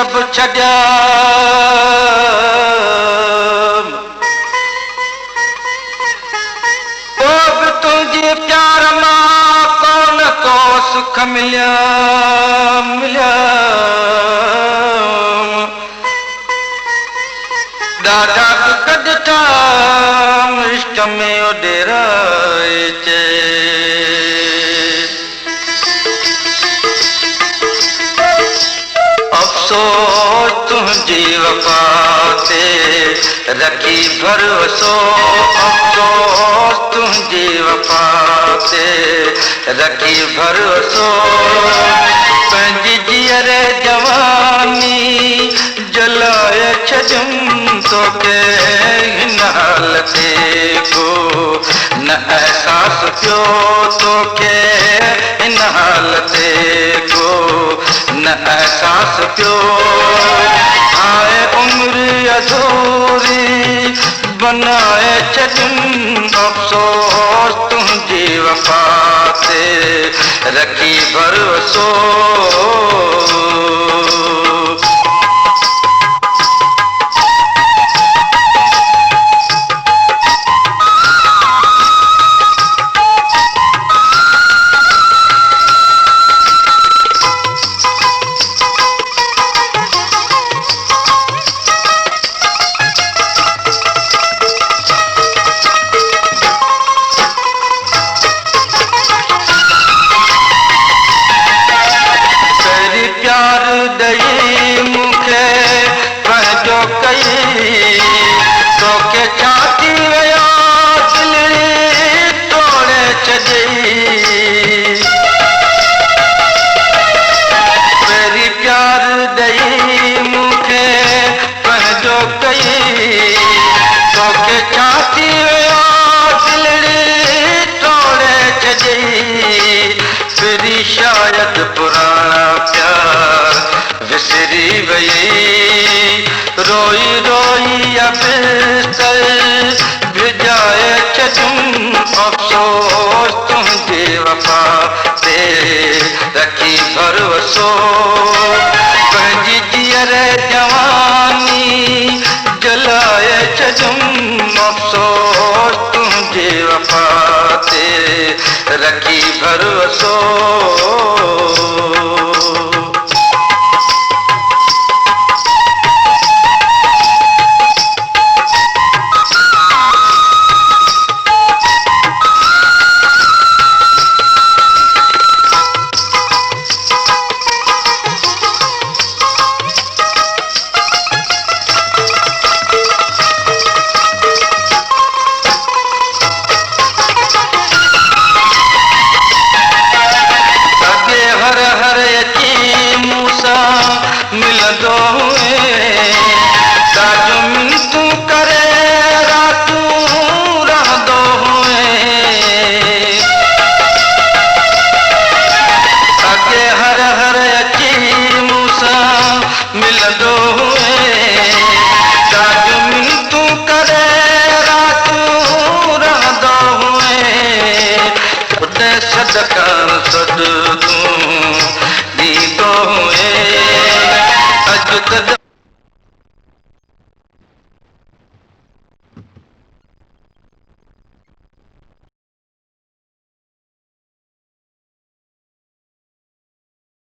सब छड्या वो भी तुझे प्यार मां कौन को सुख मिलिया मिलिया दादा कदता इश्क में उडेराए चे अफसोस तुझी वफा ते रखी भरोसो अफसोस तुझी वफा ते रखी भरोसो पंहिंजी जीअर जवानी जलाए छॾियुमि तोखे हिन हालते को न एहसास पियो तोखे हिन हालते को न एहसास पियो आए उम्र अधूरी बनाए छॾियुमि अफ़सोस तुंहिंजी वफ़ा ते रखी भरोसो तोखे छाती विया दिलि तोड़े छॾी पहिरीं प्यार ॾेई मूंखे पंहिंजो कई तोखे छाती विया दिलि तोड़े छॾी फिरी शायदि पुराणा प्यार विसरी वई रोई रोई बिस्तर भिजाए छॾियुमि अफ़सोस तुंहिंजी वफ़ा ते रखी भरोसो पंहिंजी जीअर जवानी जलाए छॾियुमि अफ़सोस तुंहिंजी वफ़ा ते रखी भरोसो मिलंदो ताजो मिनतूं करे रातूं रहंदो अॻे हर हर अची मूंसां मिलंदो ताजो मिनतूं करे रातूं रहंदो ख़ुदि सदका सद तूं